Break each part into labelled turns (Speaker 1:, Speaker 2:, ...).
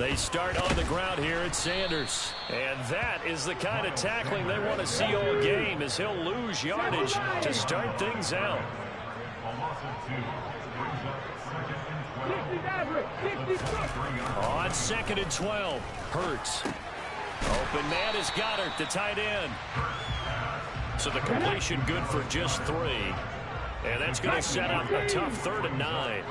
Speaker 1: They start on the ground here at Sanders. And that is the kind of tackling they want to see all game, as he'll lose yardage to start things out. On 2nd and 12, Hurts. Open man is Goddard, the tight end. So the completion good for just 3. And that's going to set up a tough 3rd and 9.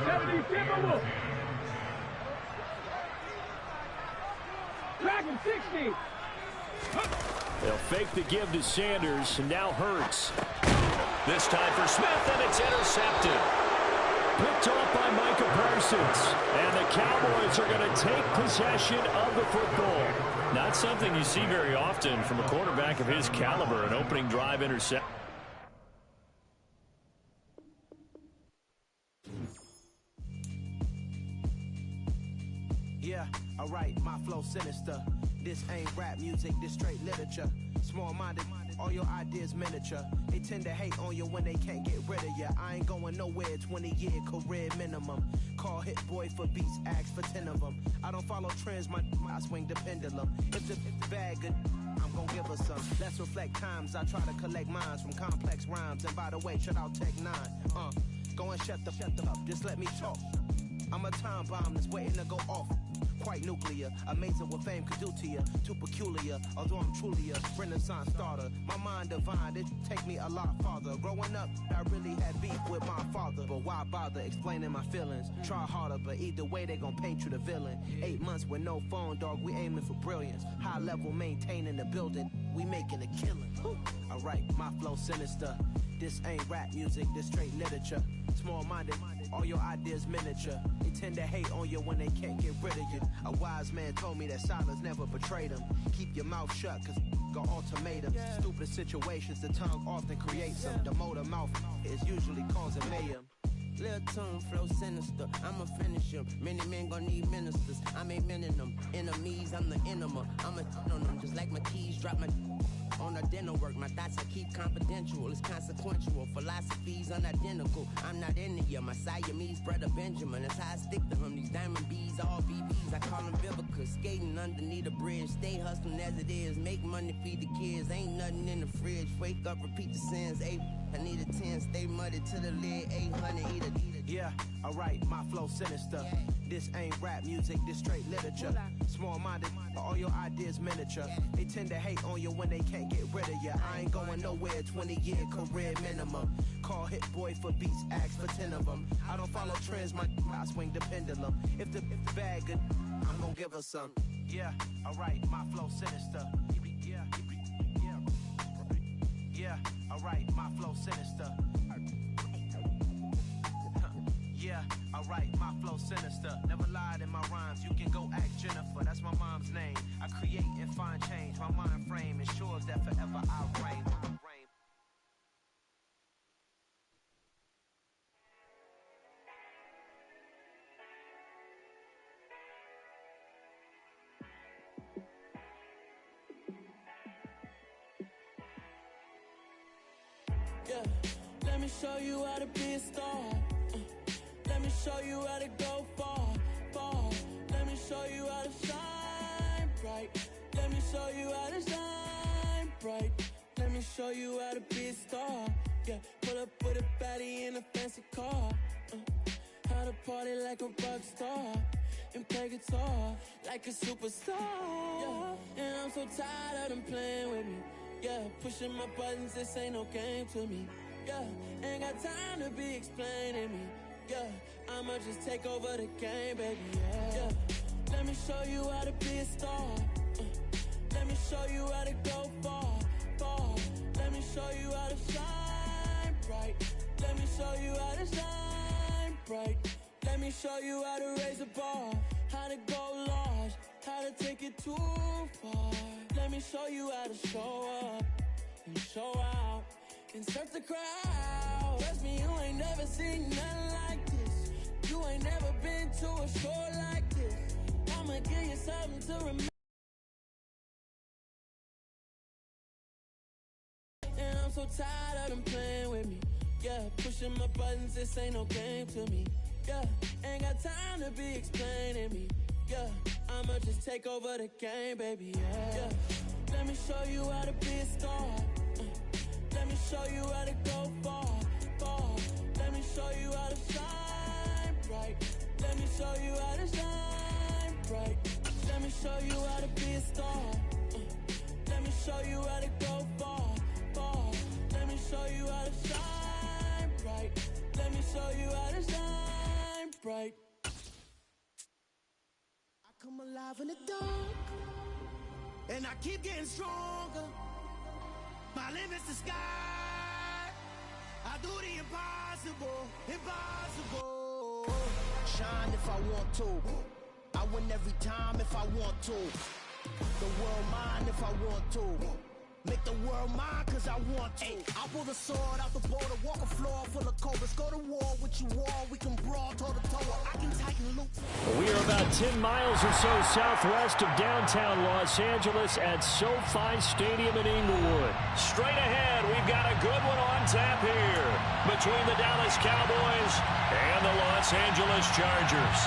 Speaker 1: They'll fake the give to Sanders, and now Hurts. This time for Smith, and it's intercepted. Picked off by Micah Parsons. And the Cowboys are going to take possession of the football. Not something you see very often from a quarterback of his caliber, an opening drive intercept.
Speaker 2: Yeah, alright, my flow sinister. This ain't rap music, this straight literature. Small-minded, all your ideas miniature. They tend to hate on you when they can't get rid of you. I ain't going nowhere, 20-year career minimum. Call hit boy for beats, ask for 10 of them. I don't follow trends, I swing the pendulum. If the bag good, I'm gonna give her some. Let's reflect times, I try to collect minds from complex rhymes. And by the way, shut out Tech 9. Go and shut the up, just let me talk. I'm a time bomb that's waiting to go off. Quite nuclear, amazing what fame could do to you. Too peculiar, although I'm truly a renaissance starter. My mind divine, it take me a lot farther. Growing up, I really had beef with my father. But why bother explaining my feelings? Try harder, but either way they gon' paint you the villain. 8 months with no phone, dog, we aiming for brilliance. High level maintaining the building, we making a killing. Alright, my flow sinister. This ain't rap music, this straight literature. Small-minded, all your ideas miniature. They tend to hate on you when they can't get rid of you. A wise man told me that silence never betrayed him. Keep your mouth shut, cause got ultimatums. Stupid situations, the tongue often creates them. The motor mouth is usually causing mayhem.
Speaker 3: Little tune, flow sinister, I'ma finish him. Many men gon' need ministers, I'm a men in them. Enemies, I'm the enema. I'm a on them, just like my keys, drop my on the dinner work. My thoughts I keep confidential, it's consequential. Philosophies unidentical, I'm not in the my Siamese brother Benjamin. That's how I stick to him, these diamond bees, all BBs. I call them Vivica, skating underneath the bridge. Stay hustling as it is, make money, feed the kids. Ain't nothing in the fridge, wake up, repeat the sins. I need a 10, stay muddy to the lid, 800, eat it.
Speaker 2: Yeah, alright, my flow sinister. This ain't rap music, this straight literature. Small-minded, all your ideas miniature. They tend to hate on you when they can't get rid of you. I ain't going nowhere, 20-year career minimum. Call hit boy for beats, ask for 10 of them. I don't follow trends, I swing the pendulum. If the bag good, I'm gonna give her some. Yeah, alright, my flow sinister. Yeah, alright, my flow sinister. Yeah, alright, my flow sinister. Never lied in my rhymes, you can go ask Jennifer. That's my mom's name. I create and find change. My mind frame ensures that forever I reign.
Speaker 4: Yeah, let me show you how to be a star. Let me show you how to go far, far. Let me show you how to shine bright. Let me show you how to shine bright. Let me show you how to be a star. Yeah, pull up with a baddie in a fancy car. How to party like a rock star and play guitar like a superstar. Yeah, and I'm so tired of them playing with me. Yeah, pushing my buttons, this ain't no game to me. Yeah, ain't got time to be explaining me. Yeah, I'ma just take over the game, baby. Yeah, let me show you how to be a star. Let me show you how to go far, far. Let me show you how to shine bright. Let me show you how to shine bright. Let me show you how to raise a bar, how to go large, how to take it too far. Let me show you how to show up and show out and surf the crowd. Trust me, you ain't never seen nothing like this. You ain't never been to a show like this. I'ma give you something to remember. And I'm so tired of them playing with me. Yeah, pushing my buttons, this ain't no game to me. Yeah, ain't got time to be explaining me. Yeah, I'ma just take over the game, baby, yeah. Let me show you how to be a star. Let me show you how to go far, far. Let me show you how to shine bright. Let me show you how to shine bright. Let me show you how to be a star. Let me show you how to go far, far. Let me show you how to shine bright. Let me show you how to shine bright.
Speaker 2: I come alive in the dark, and I keep getting stronger. My limit's the sky. I do the impossible, impossible. Shine if I want to. I win every time if I want to. The world mine if I want to. Make the world mine cause I want to. I pull the sword out the border, walk a floor full of cobras. Go to war with you all, we can brawl toe to toe. I can tighten loop.
Speaker 1: We are about 10 miles or so southwest of downtown Los Angeles at SoFi Stadium in Inglewood. Straight ahead, we've got a good one on tap here between the Dallas Cowboys and the Los Angeles Chargers.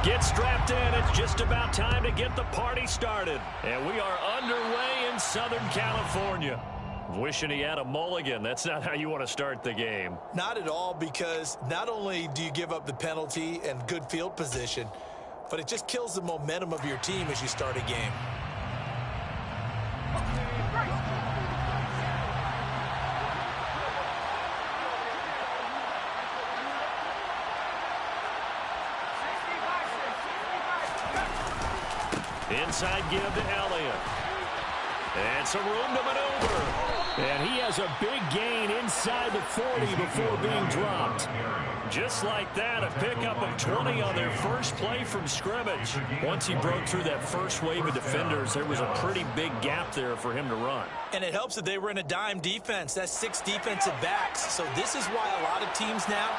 Speaker 1: Get strapped in. It's just about time to get the party started. And we are underway in Southern California. Wishing he had a mulligan. That's not how you want to start the game.
Speaker 5: Not at all, because not only do you give up the penalty and good field position, but it just kills the momentum of your team as you start a game.
Speaker 1: Inside give to Elliott. And some room to maneuver. And he has a big gain inside the 40 before being dropped. Just like that, a pickup of 20 on their first play from scrimmage. Once he broke through that first wave of defenders, there was a pretty big gap there for him to run.
Speaker 5: And it helps that they were in a dime defense. That's 6 defensive backs. So this is why a lot of teams now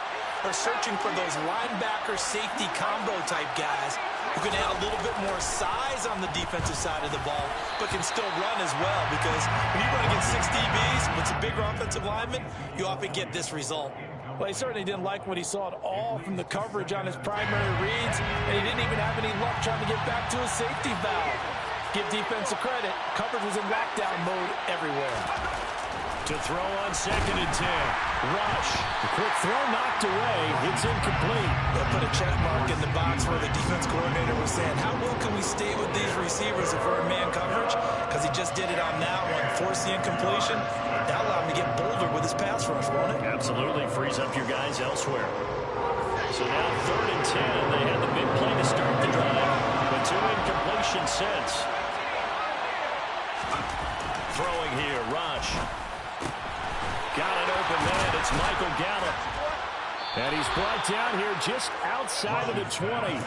Speaker 5: are searching for those linebacker safety combo type guys who can add a little bit more size on the defensive side of the ball, but can still run as well, because when you run against 6 DBs with some bigger offensive linemen, you often get this result.
Speaker 6: Well, he certainly didn't like what he saw at all from the coverage on his primary reads, and he didn't even have any luck trying to get back to his safety valve. Give defensive credit. Coverage was in lockdown mode everywhere.
Speaker 1: To throw on 2nd and 10. Rush. The quick throw knocked away. It's incomplete.
Speaker 5: They'll put a check mark in the box where the defense coordinator was saying, how well can we stay with these receivers if we're in man coverage? Because he just did it on that one. Force the incompletion. That'll allow him to get bolder with his pass rush, won't it?
Speaker 1: Absolutely. Frees up your guys elsewhere. So now 3rd and 10. They had the big play to start the drive, but 2 incompletions since. Throwing here. Rush. Got an open man. It's Michael Gallup. And he's brought down here just outside of the 20.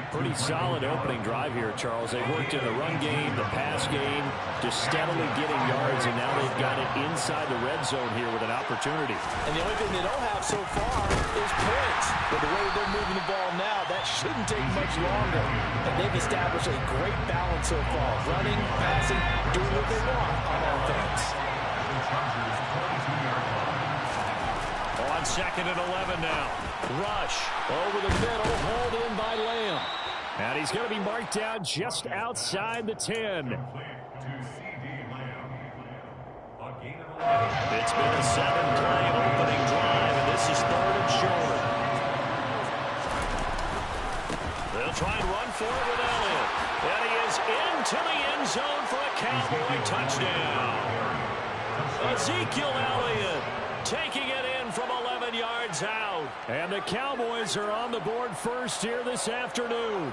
Speaker 1: Pretty solid opening drive here, Charles. They worked in the run game, the pass game, just steadily getting yards, and now they've got it inside the red zone here with an opportunity.
Speaker 6: And the only thing they don't have so far is points. But the way they're moving the ball now, that shouldn't take much longer. And they've established a great balance so far. Running, passing, doing what they want on offense.
Speaker 1: On 2nd and 11 now. Rush over the middle, hauled in by Lamb. And he's going to be marked down just outside the 10. It's been a 7-play opening drive, and this is 3rd and short. They'll try and run for it with Elliott. And he is into the end zone for a Cowboy touchdown. Ezekiel Elliott taking it in from 11 yards out. And the Cowboys are on the board first here this afternoon.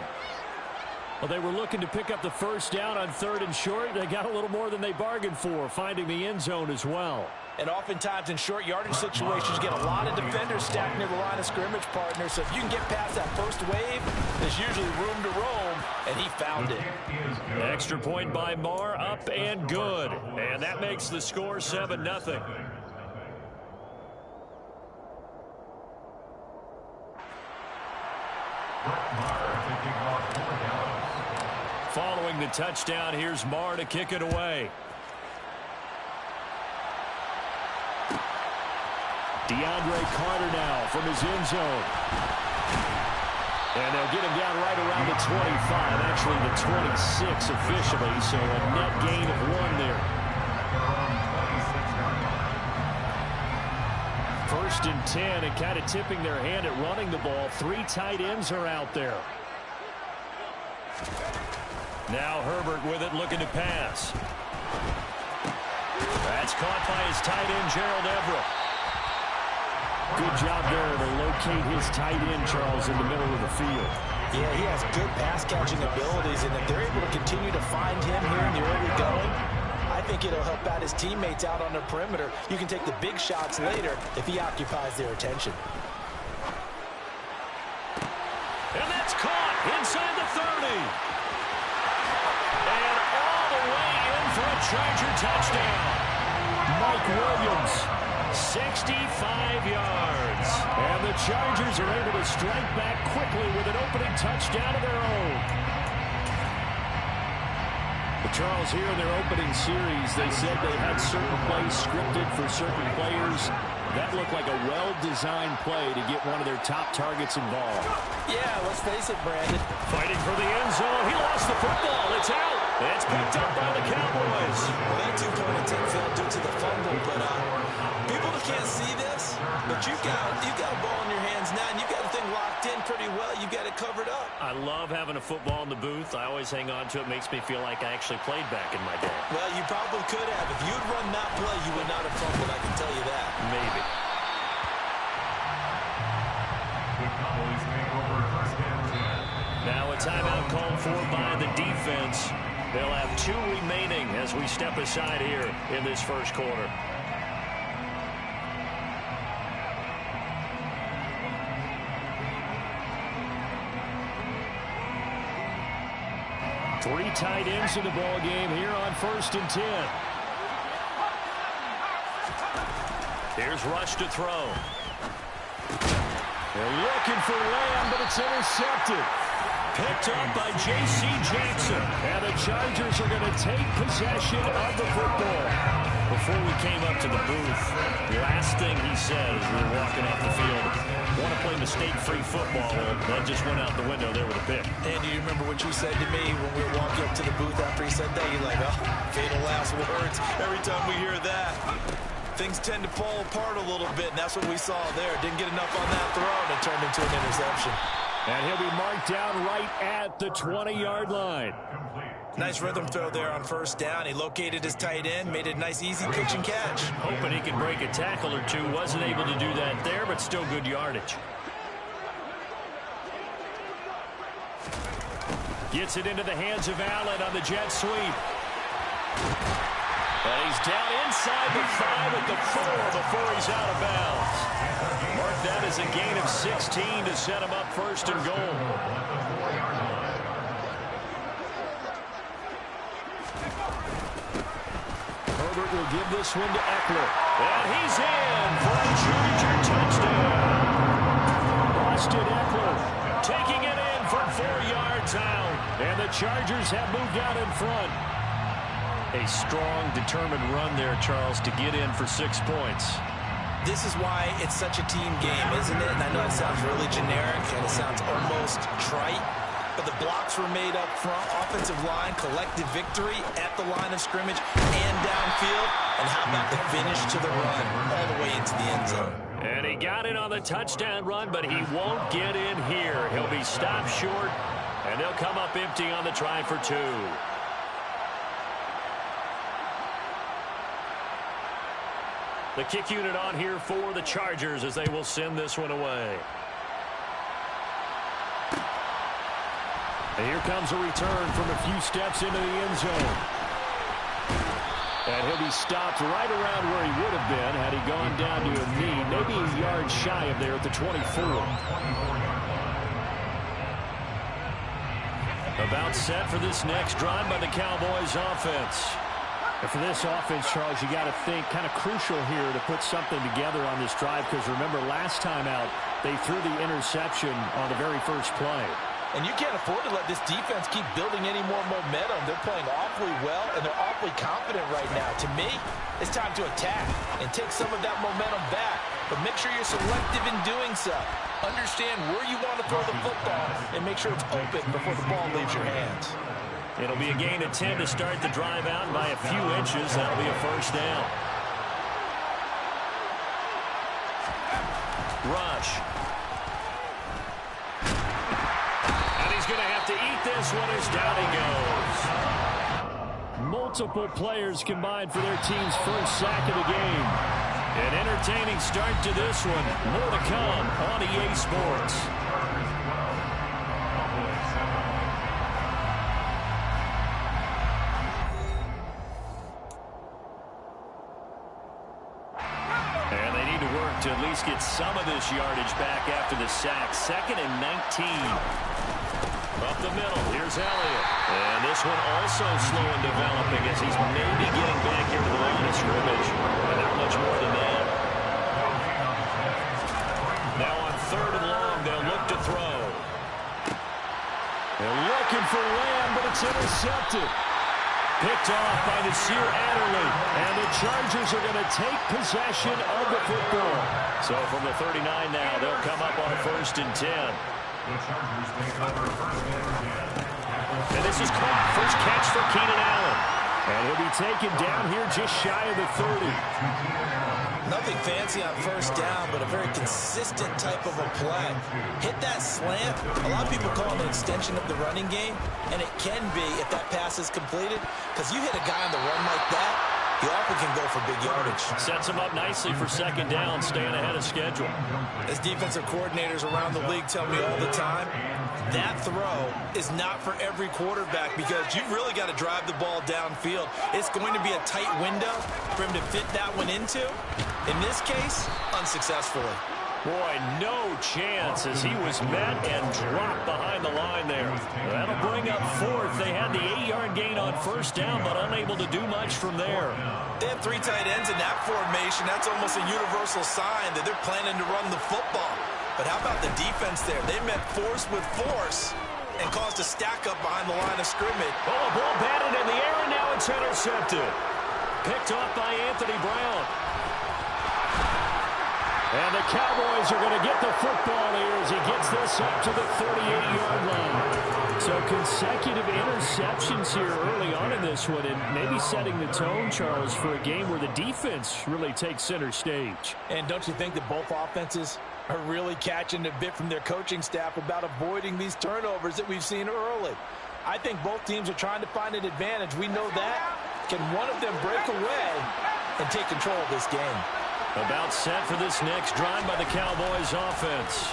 Speaker 1: Well, they were looking to pick up the first down on 3rd and short. They got a little more than they bargained for, finding the end zone as well.
Speaker 5: And oftentimes in short yardage situations, you get a lot of defenders stacked near the line of scrimmage, partner. So if you can get past that first wave, there's usually room to roam, and he found it.
Speaker 1: Extra point by Marr, up and good. And that makes the score 7-0. Following the touchdown, here's Marr to kick it away. DeAndre Carter now from his end zone. And they'll get him down right around the 25, actually the 26 officially, so a net gain of 1 there. 1st and 10, and kind of tipping their hand at running the ball. 3 tight ends are out there. Now Herbert with it, looking to pass. That's caught by his tight end, Gerald Everett. Good job there to locate his tight end, Charles, in the middle of the field.
Speaker 5: Yeah, he has good pass-catching abilities, and if they're able to continue to find him here in the early going, I think it'll help out his teammates out on the perimeter. You can take the big shots later if he occupies their attention.
Speaker 1: And that's caught inside the 30. And all the way in for a Charger touchdown. Mike Williams, 65 yards. And the Chargers are able to strike back quickly with an opening touchdown of their own. But Charles, here in their opening series, they said they had certain plays scripted for certain players. That looked like a well-designed play to get one of their top targets involved.
Speaker 5: Yeah, let's face it, Brandon.
Speaker 1: Fighting for the end zone. He lost the football. It's out. It's picked up by the Cowboys.
Speaker 5: Well, that 2-point attempt failed due to the fumble, but people can't see this, but you've got a ball in your hands now, and you've got the thing locked in pretty well. You've got it covered up.
Speaker 1: I love having a football in the booth. I always hang on to it. Makes me feel like I actually played back in my day.
Speaker 5: Well, you probably could have. If you'd run that play, you would not have fumbled. I can tell you that.
Speaker 1: Maybe. Now a timeout called for by the defense. They'll have 2 remaining as we step aside here in this first quarter. Three tight ends in the ball game here on 1st and 10. Here's Rush to throw. They're looking for Lamb, but it's intercepted. Picked up by J.C. Jackson. And the Chargers are going to take possession of the football. Before we came up to the booth, the last thing he said as we were walking off the field, want to play mistake-free football. Well, that just went out the window there with a pick.
Speaker 5: Andy, you remember what you said to me when we were walking up to the booth after he said that? You're like, oh, fatal last words. Every time we hear that, things tend to fall apart a little bit, and that's what we saw there. Didn't get enough on that throw, and it turned into an interception.
Speaker 1: And he'll be marked down right at the 20-yard line.
Speaker 5: Nice rhythm throw there on 1st down. He located his tight end, made it a nice, easy pitch and catch.
Speaker 1: Hoping he could break a tackle or two. Wasn't able to do that there, but still good yardage. Gets it into the hands of Allen on the jet sweep. And he's down inside the 5 at the 4 before he's out of bounds. Mark that as a gain of 16 to set him up 1st and goal. Herbert will give this one to Eckler. And he's in for a Charger touchdown. Austin Eckler taking it in from 4 yards out. And the Chargers have moved out in front. A strong, determined run there, Charles, to get in for 6 points.
Speaker 5: This is why it's such a team game, isn't it? And I know it sounds really generic and it sounds almost trite, but the blocks were made up front, offensive line, collective victory at the line of scrimmage and downfield. And how about the finish to the run all the way into the end zone?
Speaker 1: And he got it on the touchdown run, but he won't get in here. He'll be stopped short, and they'll come up empty on the try for 2. The kick unit on here for the Chargers as they will send this one away. And here comes a return from a few steps into the end zone. And he'll be stopped right around where he would have been had he gone down to a knee, maybe a yard shy of there at the 24. About set for this next drive by the Cowboys offense. And for this offense, Charles, you got to think kind of crucial here to put something together on this drive because remember last time out they threw the interception on the very first play.
Speaker 5: And you can't afford to let this defense keep building any more momentum. They're playing awfully well, and they're awfully confident right now. To me, it's time to attack and take some of that momentum back. But make sure you're selective in doing so. Understand where you want to throw the football and make sure it's open before the ball leaves your hands.
Speaker 1: It'll be a gain of 10 to start the drive out, and by a few inches, that'll be a first down. Rush. Going to have to eat this one as down he goes. Multiple players combined for their team's first sack of the game. An entertaining start to this one. More to come on EA Sports. And they need to work to at least get some of this yardage back after the sack. 2nd and 19. Up the middle, here's Elliott. And this one also slow in developing as he's maybe getting back here to the line of scrimmage. And not much more than that. Now on 3rd and long, they'll look to throw. They're looking for Lamb, but it's intercepted. Picked off by Nasir Adderley. And the Chargers are going to take possession of the football. So from the 39 now, they'll come up on a 1st and 10. And this is caught. First catch for Keenan Allen. And he'll be taken down here just shy of the 30.
Speaker 5: Nothing fancy on first down, but a very consistent type of a play. Hit that slant. A lot of people call it an extension of the running game, and it can be if that pass is completed, because you hit a guy on the run like that, he often can go for big yardage.
Speaker 1: Sets him up nicely for 2nd down, staying ahead of schedule.
Speaker 5: As defensive coordinators around the league tell me all the time, that throw is not for every quarterback because you've really got to drive the ball downfield. It's going to be a tight window for him to fit that one into. In this case, unsuccessfully.
Speaker 1: Boy, no chance as he was met and dropped behind the line there. That'll bring up 4th. They had the 8-yard gain on first down, but unable to do much from there.
Speaker 5: They have 3 tight ends in that formation. That's almost a universal sign that they're planning to run the football. But how about the defense there? They met force with force and caused a stack up behind the line of scrimmage.
Speaker 1: Oh, a ball batted in the air, and now it's intercepted. Picked off by Anthony Brown. And the Cowboys are going to get the football here as he gets this up to the 38-yard line. So consecutive interceptions here early on in this one, and maybe setting the tone, Charles, for a game where the defense really takes center stage.
Speaker 5: And don't you think that both offenses are really catching a bit from their coaching staff about avoiding these turnovers that we've seen early? I think both teams are trying to find an advantage. We know that. Can one of them break away and take control of this game?
Speaker 1: About set for this next drive by the Cowboys offense.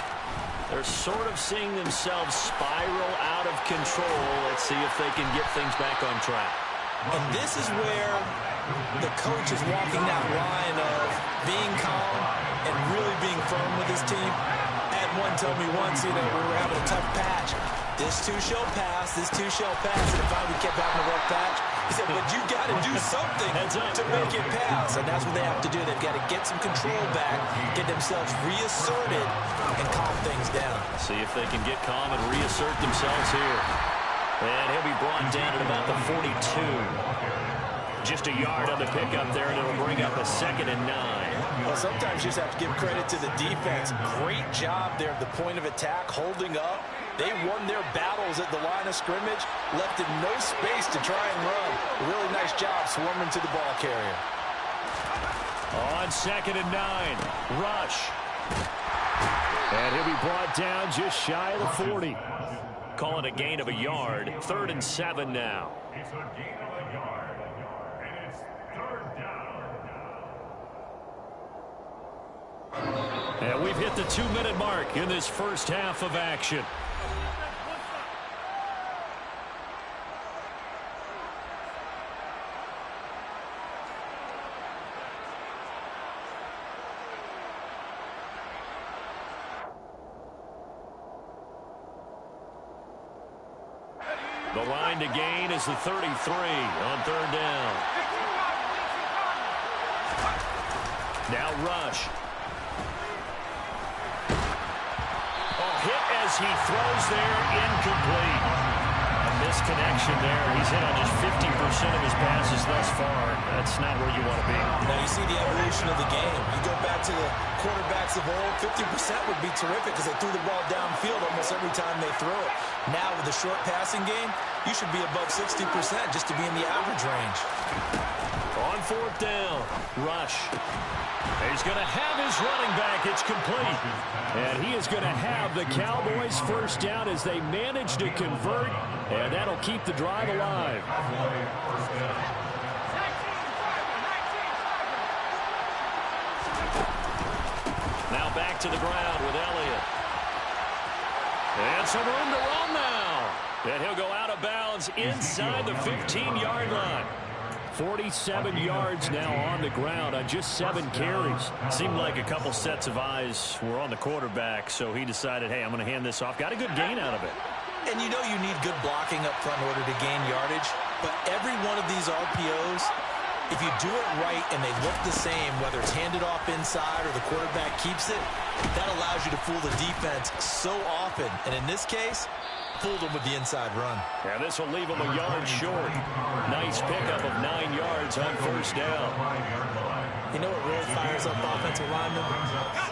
Speaker 1: They're sort of seeing themselves spiral out of control. Let's see if they can get things back on track.
Speaker 5: And this is where the coach is walking that line of being calm and really being firm with his team. I had one tell me once, we were having a tough patch. This too shall pass, this too shall pass. And finally we kept having a rough patch. He said, but you got to do something to make it pass. And that's what they have to do. They've got to get some control back, get themselves reasserted, and calm things down.
Speaker 1: See if they can get calm and reassert themselves here. And he'll be brought down at about the 42. Just a yard on the pickup there, and it'll bring up a 2nd and 9.
Speaker 5: Well, sometimes you just have to give credit to the defense. Great job there at the point of attack, holding up. They won their battles at the line of scrimmage, left him no space to try and run. A really nice job swarming to the ball carrier.
Speaker 1: On 2nd and 9, Rush. And he'll be brought down just shy of the 40. Call it a gain of a yard. 3rd and 7 now.
Speaker 7: It's a gain of a yard, and it's 3rd down.
Speaker 1: And we've hit the 2-minute mark in this first half of action. The line to gain is the 33 on third down. Now Rush. Hit as he throws there, incomplete. A misconnection there. He's hit on just 50% of his passes thus far. That's not where you want to be.
Speaker 5: Now you see the evolution of the game. You go back to the quarterbacks of old, 50% would be terrific because they threw the ball downfield almost every time they throw it. Now with the short passing game, you should be above 60% just to be in the average range.
Speaker 1: On fourth down, Rush. He's going to have his running back. It's complete. And he is going to have the Cowboys first down as they manage to convert, and that'll keep the drive alive. Now back to the ground with Elliott. And some room to run now. And he'll go out of bounds inside the 15-yard line. 47 yards now on the ground on just 7 carries. Seemed like a couple sets of eyes were on the quarterback, so he decided, hey, I'm going to hand this off. Got a good gain out of it.
Speaker 5: And you know you need good blocking up front in order to gain yardage, but every one of these RPOs, if you do it right and they look the same, whether it's handed off inside or the quarterback keeps it, that allows you to fool the defense so often. And in this case, fooled him with the inside run.
Speaker 1: Yeah, this will leave him a yard short. Nice pickup of 9 yards on first down.
Speaker 5: You know what really fires up offensive linemen?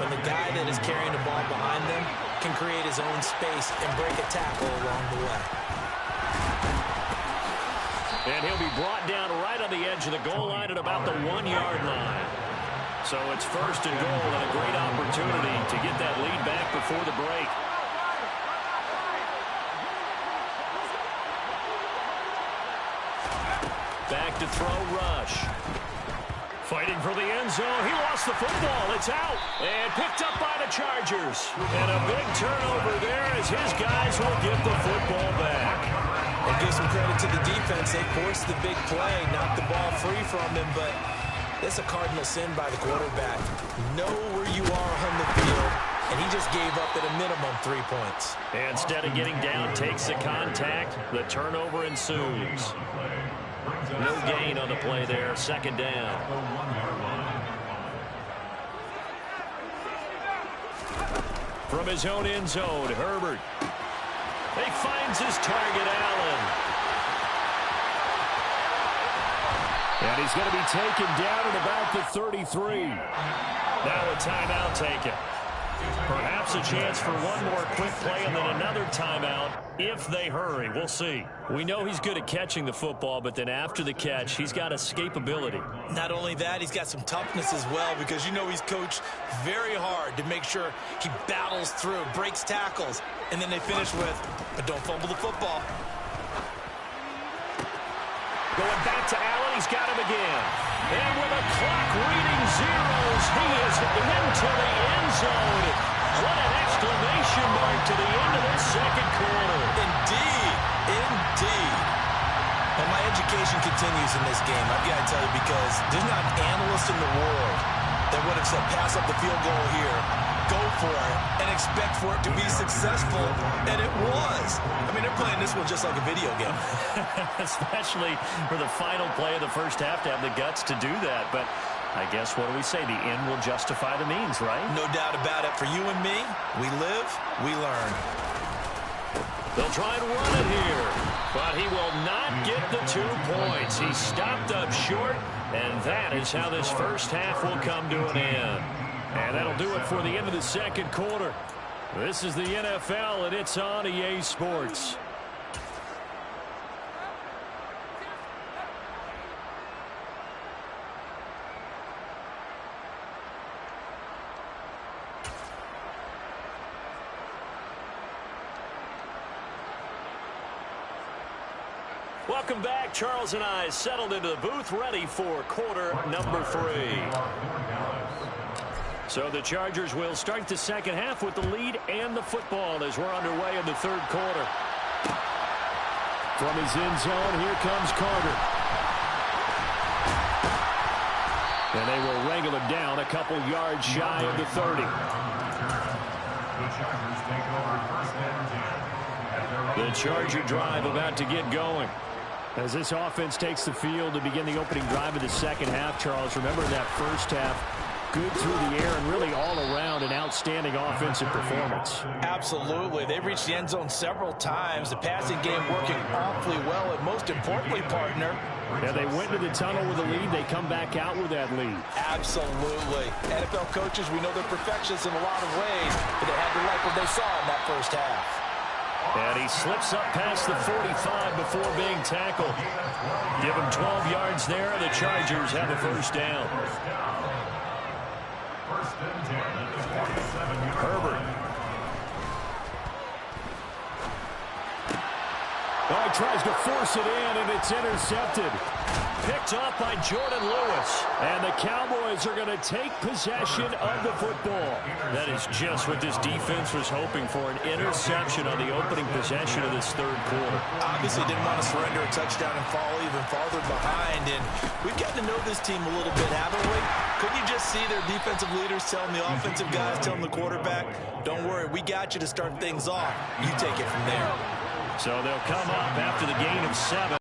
Speaker 5: When the guy that is carrying the ball behind them can create his own space and break a tackle along the way.
Speaker 1: And he'll be brought down right on the edge of the goal line at about the 1-yard line. So it's first and goal and a great opportunity to get that lead back before the break. Back to throw, Rush. Fighting for the end zone. He lost the football. It's out. And picked up by the Chargers. And a big turnover there as his guys will get the football back.
Speaker 5: And give some credit to the defense. They forced the big play, knocked the ball free from him, but it's a cardinal sin by the quarterback. Know where you are on the field, and he just gave up at a minimum 3 points.
Speaker 1: And instead of getting down, takes the contact. The turnover ensues. No gain on the play there. Second down. From his own end zone, Herbert. He finds his target, Allen. And he's going to be taken down at about the 33. Now a timeout taken. Perhaps a chance for one more quick play and then another timeout if they hurry. We'll see. We know he's good at catching the football, but then after the catch, he's got escapability.
Speaker 5: Not only that, he's got some toughness as well because you know he's coached very hard to make sure he battles through, breaks tackles, and then they finish with, but don't fumble the football.
Speaker 1: Going back to Allen, he's got him again. And with a clock reading zeros, he is into the end zone. What an exclamation mark to the end of this second quarter.
Speaker 5: Indeed, indeed. And my education continues in this game, I've got to tell you, because there's not an analyst in the world that would have said pass up the field goal here, go for it, and expect for it to be successful, and it was. I mean, they're playing this one just like a video game.
Speaker 1: Especially for the final play of the first half to have the guts to do that. But I guess, what do we say? The end will justify the means, right?
Speaker 5: No doubt about it. For you and me, we live, we learn.
Speaker 1: They'll try and run it here, but he will not get the 2 points. He stopped up short, and that is how this first half will come to an end. And that'll do it for the end of the second quarter. This is the NFL, and it's on EA Sports. Welcome back. Charles and I settled into the booth, ready for quarter number 3. So the Chargers will start the second half with the lead and the football as we're underway in the third quarter. From his end zone, here comes Carter. And they will wrangle him down a couple yards shy of the 30.
Speaker 7: The Chargers take over first and 10 at their
Speaker 1: The Charger drive about to get going. As this offense takes the field to begin the opening drive of the second half, Charles, remember in that first half, good through the air and really all around an outstanding offensive performance.
Speaker 5: Absolutely. They reached the end zone several times. The passing game working awfully well, and most importantly, partner,
Speaker 1: yeah, they went to the tunnel with a lead. They come back out with that lead.
Speaker 5: Absolutely. NFL coaches, we know they're perfectionists in a lot of ways, but they had to like what they saw in that first half.
Speaker 1: And he slips up past the 45 before being tackled. Give him 12 yards there, and the Chargers have a first down. Herbert. Oh, he tries to force it in, and it's intercepted. Picked off by Jordan Lewis. And the Cowboys are going to take possession of the football. That is just what this defense was hoping for, an interception on the opening possession of this third quarter.
Speaker 5: Obviously didn't want to surrender a touchdown and fall even farther behind. And we've gotten to know this team a little bit, haven't we? Couldn't you just see their defensive leaders telling the offensive guys, telling the quarterback, don't worry, we got you to start things off. You take it from there.
Speaker 1: So they'll come up after the gain of 7.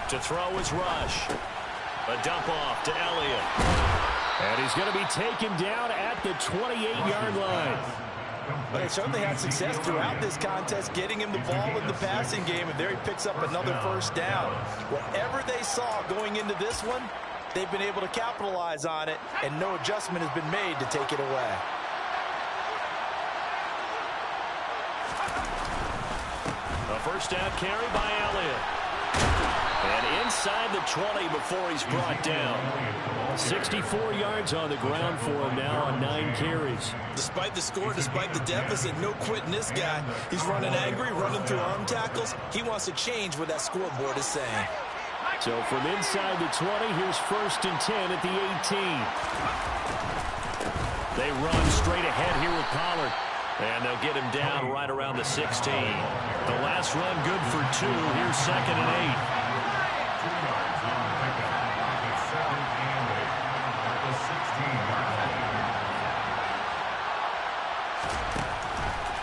Speaker 1: To throw is Rush. A dump off to Elliott. And he's going to be taken down at the 28-yard line.
Speaker 5: But they certainly had success throughout this contest, getting him the ball in the passing game, and there he picks up another first down. Whatever they saw going into this one, they've been able to capitalize on it, and no adjustment has been made to take it away.
Speaker 1: A first down carry by Elliott. And inside the 20 before he's brought down. 64 yards on the ground for him now on 9 carries.
Speaker 5: Despite the score, despite the deficit, no quitting this guy. He's running angry, running through arm tackles. He wants to change what that scoreboard is saying.
Speaker 1: So from inside the 20, here's 1st and 10 at the 18. They run straight ahead here with Pollard. And they'll get him down right around the 16. The last run good for 2. Here's 2nd and 8.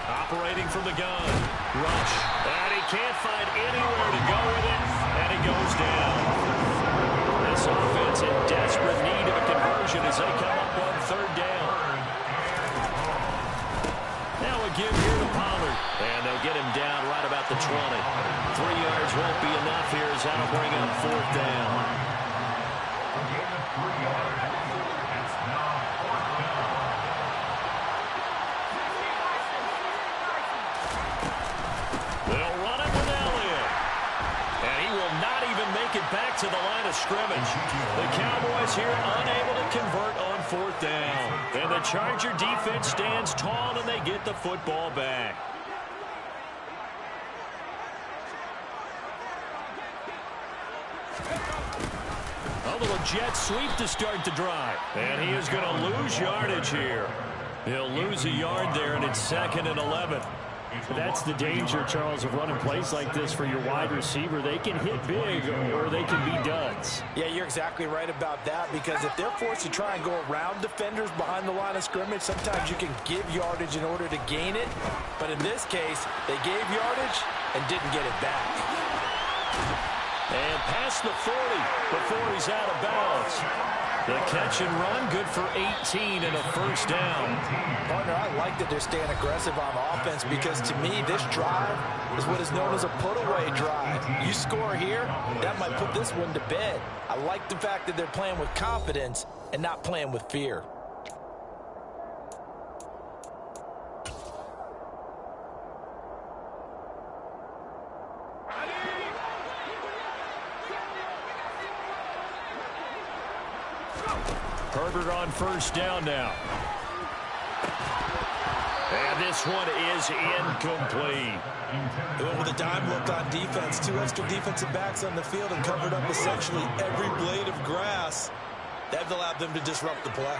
Speaker 1: Operating from the gun. Rush. And he can't find anywhere to go with it. And he goes down. This offense in desperate need of a conversion as they come up on 3rd down. Now again here to Pollard. And they'll get him down right about the 20. 3 yards won't be enough here as that'll bring up 4th down. They'll run it with Elliott. And he will not even make it back to the line of scrimmage. The Cowboys here unable to convert on 4th down. And the Charger defense stands tall and they get the football back. A little jet sweep to start the drive. And he is going to lose yardage here. He'll lose a yard there, and it's 2nd and 11. That's the danger, Charles, of running plays like this for your wide receiver. They can hit big or they can be duds.
Speaker 5: Yeah, you're exactly right about that, because if they're forced to try and go around defenders behind the line of scrimmage, sometimes you can give yardage in order to gain it. But in this case, they gave yardage and didn't get it back.
Speaker 1: And past the 40 before he's out of bounds. The catch and run, good for 18 and a first down.
Speaker 5: Partner, I like that they're staying aggressive on offense, because to me, this drive is what is known as a put-away drive. You score here, that might put this one to bed. I like the fact that they're playing with confidence and not playing with fear.
Speaker 1: Herbert on first down now. And this one is incomplete.
Speaker 5: They went with a dime look on defense. 2 extra defensive backs on the field and covered up essentially every blade of grass. That allowed them to disrupt the play.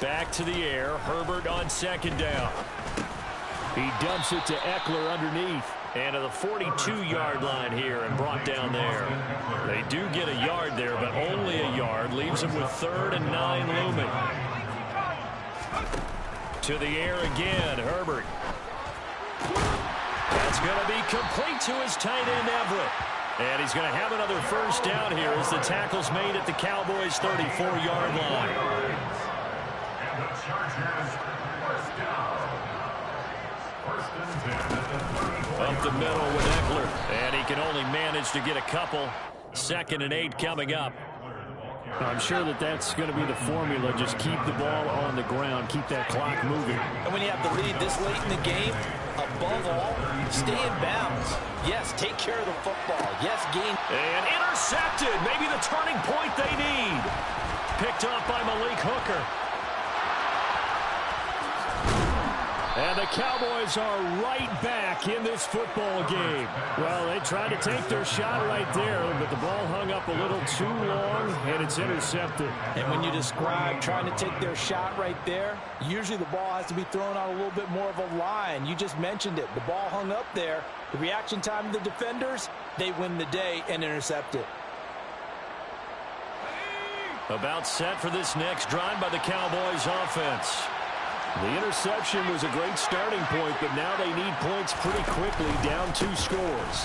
Speaker 1: Back to the air. Herbert on 2nd down. He dumps it to Eckler underneath.
Speaker 6: And to the 42-yard line here and brought down there.
Speaker 1: They do get a yard there, but only a yard. Leaves them with 3rd and 9 looming. To the air again, Herbert. That's going to be complete to his tight end, Everett. And he's going to have another first down here as the tackle's made at the Cowboys' 34-yard line.
Speaker 7: And the Chargers first down. First and 10 at the 34.
Speaker 1: Up the middle with Eckler. And he can only manage to get a couple. 2nd and 8 coming up. I'm sure that's going to be the formula. Just keep the ball on the ground. Keep that clock moving.
Speaker 5: And when you have the lead this late in the game, above all, stay in bounds. Yes, take care of the football. Yes, gain.
Speaker 1: And intercepted. Maybe the turning point they need. Picked off by Malik Hooker. And the Cowboys are right back in this football game. Well, they tried to take their shot right there, but the ball hung up a little too long, and it's intercepted.
Speaker 5: And when you describe trying to take their shot right there, usually the ball has to be thrown out a little bit more of a line. You just mentioned it. The ball hung up there. The reaction time of the defenders, they win the day and intercept it.
Speaker 1: About set for this next drive by the Cowboys offense. The interception was a great starting point, but now they need points pretty quickly, down 2 scores.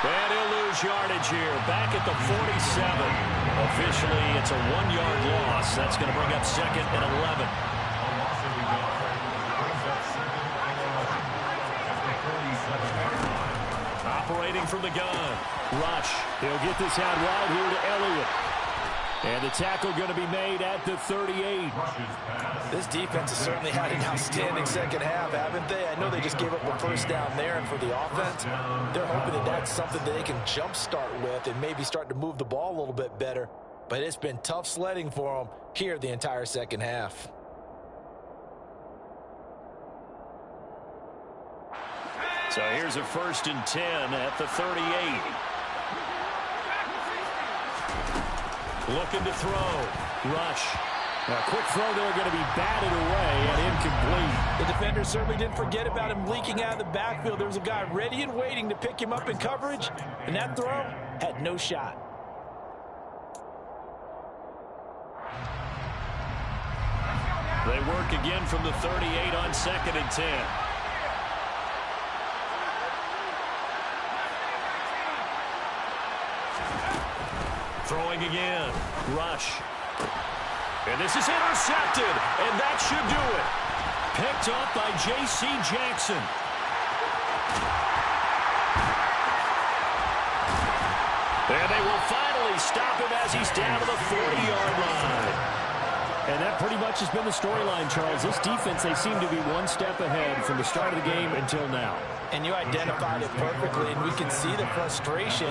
Speaker 1: And he'll lose yardage here, back at the 47. Officially, it's a 1-yard loss. That's going to bring up 2nd and 11. Operating from the gun. Rush. He'll get this out wide here to Elliott. And the tackle going to be made at the 38.
Speaker 5: This defense has certainly had an outstanding second half, haven't they? I know they just gave up a first down there, and for the offense, they're hoping that that's something that they can jumpstart with and maybe start to move the ball a little bit better. But it's been tough sledding for them here the entire second half.
Speaker 1: So here's a 1st and 10 at the 38. Looking to throw. Rush. A quick throw there going to be batted away and incomplete.
Speaker 5: The defender certainly didn't forget about him leaking out of the backfield. There was a guy ready and waiting to pick him up in coverage, and that throw had no shot.
Speaker 1: They work again from the 38 on 2nd and 10. Throwing again. Rush. And this is intercepted, and that should do it. Picked up by J.C. Jackson. And they will finally stop him as he's down to the 40-yard line. And that pretty much has been the storyline, Charles. This defense, they seem to be one step ahead from the start of the game until now.
Speaker 5: And you identified it perfectly, and we can see the frustration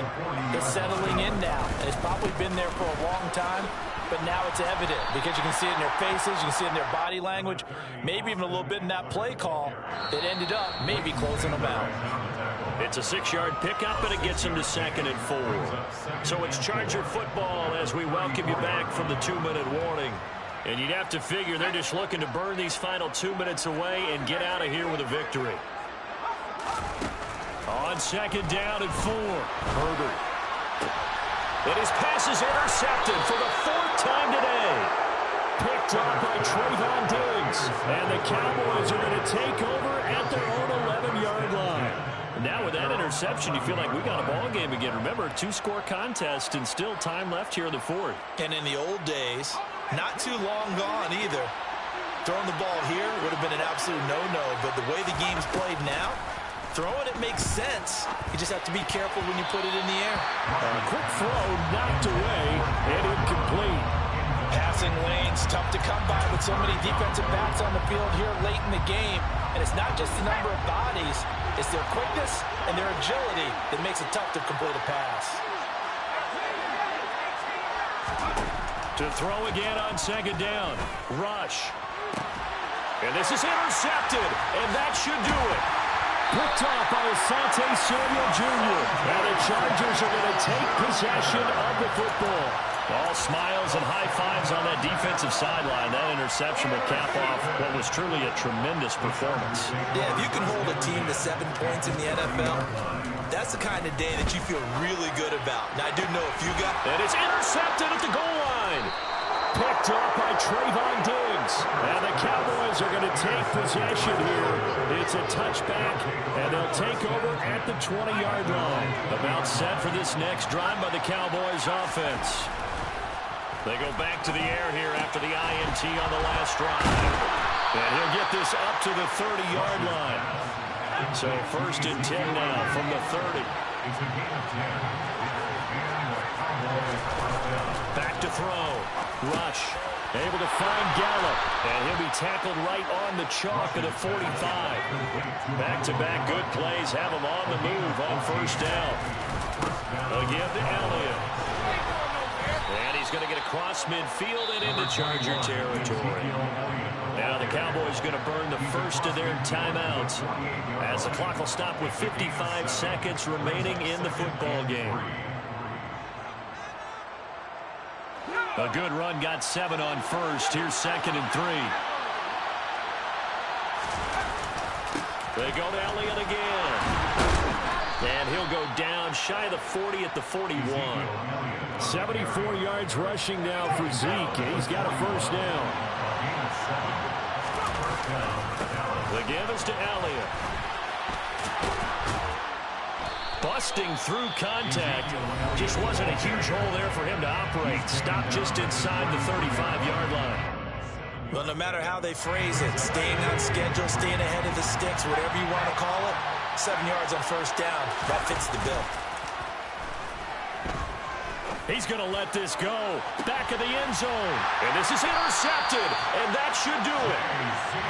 Speaker 5: is settling in now. And it's probably been there for a long time, but now it's evident because you can see it in their faces, you can see it in their body language, maybe even a little bit in that play call that ended up maybe closing them out.
Speaker 1: It's a 6-yard pickup, and it gets them to 2nd and 4. So it's Charger football as we welcome you back from the 2-minute warning. And you'd have to figure they're just looking to burn these final 2 minutes away and get out of here with a victory. On 2nd down and 4, Herbert. And his pass is intercepted for the 4th time today. Picked up by Trayvon Diggs. And the Cowboys are going to take over at their own 11-yard line. Now with that interception, you feel like we got a ball game again. Remember, 2-score contest and still time left here in the 4th.
Speaker 5: And in the old days, not too long gone either, throwing the ball here would have been an absolute no-no. But the way the game's played now, throwing it makes sense. You just have to be careful when you put it in the air.
Speaker 1: A quick throw knocked away and incomplete.
Speaker 5: Passing lanes, tough to come by with so many defensive backs on the field here late in the game. And it's not just the number of bodies, it's their quickness and their agility that makes it tough to complete a pass.
Speaker 1: To throw again on 2nd down. Rush. And this is intercepted, and that should do it. Picked off by Asante Samuel Jr. And the Chargers are going to take possession of the football. All smiles and high fives on that defensive sideline. That interception will cap off what was truly a tremendous performance.
Speaker 5: Yeah, if you can hold a team to 7 points in the NFL, that's the kind of day that you feel really good about. Now, I do know a few guys.
Speaker 1: And it's intercepted at the goal line. Picked up by Trayvon Diggs. And the Cowboys are going to take possession here. It's a touchback, and they'll take over at the 20-yard line. About set for this next drive by the Cowboys offense. They go back to the air here after the INT on the last drive. And he'll get this up to the 30-yard line. So 1st and 10 now from the 30. Back to throw. Rush. Able to find Gallup. And he'll be tackled right on the chalk at the 45. Back-to-back good plays have him on the move on 1st down. Again to Elliott. And he's going to get across midfield and into Charger territory. Now the Cowboys going to burn the first of their timeouts as the clock will stop with 55 seconds remaining in the football game. A good run, got 7 on 1st. Here's 2nd and 3. They go to Elliott again. And he'll go down shy of the 40 at the 41. 74 yards rushing now for Zeke. He's got a 1st down. The give is to Elliott. Busting through contact. Just wasn't a huge hole there for him to operate. Stopped just inside the 35-yard line.
Speaker 5: Well, no matter how they phrase it, staying on schedule, staying ahead of the sticks, whatever you want to call it, 7 yards on 1st down. That fits the bill.
Speaker 1: He's going to let this go. Back of the end zone. And this is intercepted. And that should do it.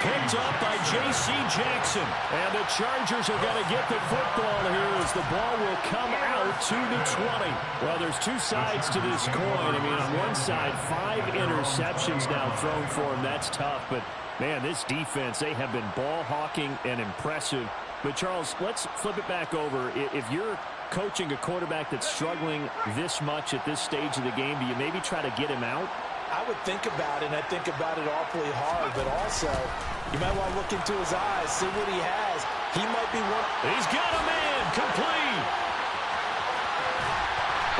Speaker 1: Picked up by J.C. Jackson. And the Chargers are going to get the football here as the ball will come out to the 20. Well, there's 2 sides to this coin. I mean, on one side, 5 interceptions now thrown for him. That's tough. But, man, this defense, they have been ball hawking and impressive. But, Charles, let's flip it back over. If you're coaching a quarterback that's struggling this much at this stage of the game, do you maybe try to get him out?
Speaker 6: I would think about it, and I think about it awfully hard, but also you might want to look into his eyes, see what he has. He might be one.
Speaker 1: He's got a man, complete.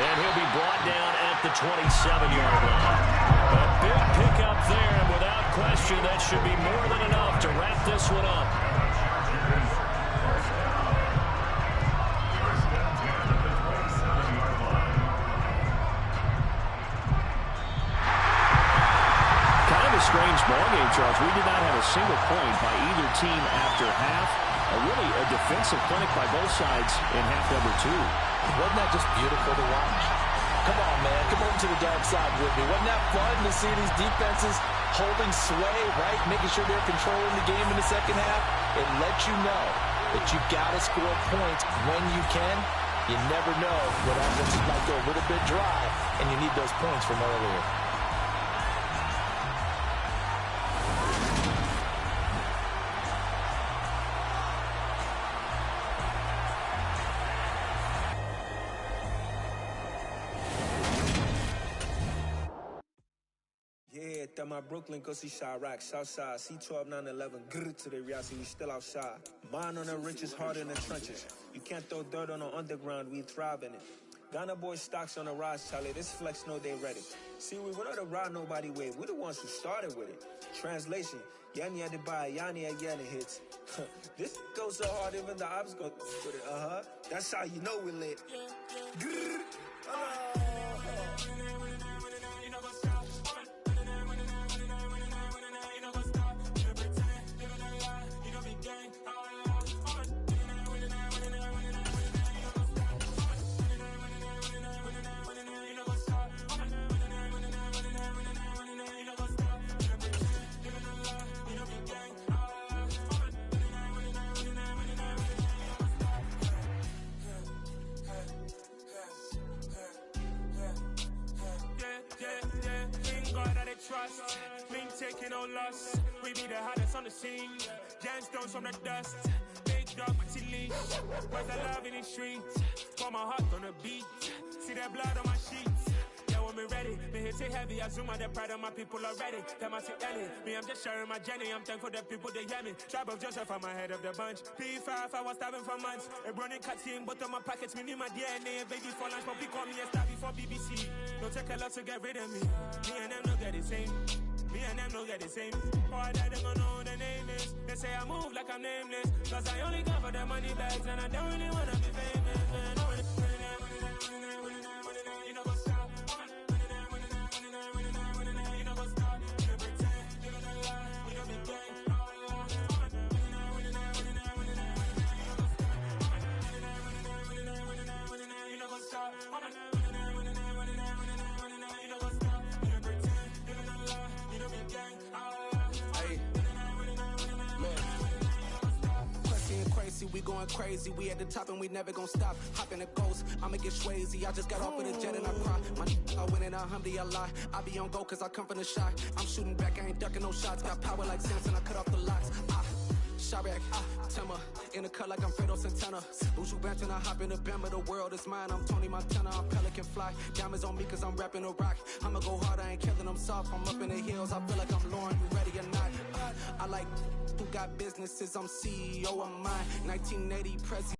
Speaker 1: And he'll be brought down at the 27-yard line. A big pickup there, and without question, that should be more than enough to wrap this one up. Strange ball game, Charles. We did not have a single point by either team after half. Really a defensive clinic by both sides in half number 2.
Speaker 6: Wasn't that just beautiful to watch? Come on, man. Come over to the dark side with me. Wasn't that fun to see these defenses holding sway, right? Making sure they're controlling the game in the second half. It lets you know that you got to score points when you can. You never know when offenses might go a little bit dry, and you need those points from earlier.
Speaker 2: My Brooklyn, go see Chirac, Southside, C12, 911, grrr to the reality, we still outside. Mine on the richest, heart in the trenches. You can't throw dirt on the underground, we thrive in it. Ghana boys stocks on the rise, Charlie, this flex know they ready. See, we were not a ride nobody wave, we the ones who started with it. Translation, Yanni had to buy, Yanni again it hits. This goes so hard, even the ops go with it, That's how you know we lit. Grrr,
Speaker 4: trust, me taking no loss. We be the hottest on the scene. Gemstones from the dust. Big dog with your leash. Where's the love in the streets? Got my heart on the beat. See that blood on my sheets. Yeah, want me ready. Me hit it heavy, I zoom out the pride of my people already. Tell my sit Ellie, me I'm just sharing my journey. I'm thankful that people they hear me. Tribe of Joseph, I'm ahead of the bunch. P5, I was starving for months. A running cut team, but on my pockets, me need my DNA. Baby for lunch, but we call me a star before BBC. Don't take a lot to get rid of me. Me and them don't get the same. Me and them don't get the same. Boy, that they gonna know who the name is. They say I move like I'm nameless. Cause I only come for the money bags and I don't really wanna be famous, man. You know what's up? You know what's up? You pretend, you don't lie, you don't be gang. You know what's up? We going crazy, we at the top and we never gonna stop. Hop in a ghost, I'ma get swayzy. I just got off of the jet and I cry. My I win it, alhamdulillah. I be on go cause I come from the shot. I'm shooting back, I ain't ducking no shots. Got power like Samson, I cut off the locks. Shabak, Timmer, in the cut like I'm Fredo Santana. Buju Banton, I hop in the Bama, the world is mine. I'm Tony Montana, I'm Pelican Fly. Diamonds on me cause I'm rapping a rock. I'ma go hard, I ain't killing them soft. I'm up in the hills, I feel like I'm Lauren, you ready or not? I like who got businesses, I'm CEO of mine. 1980 president.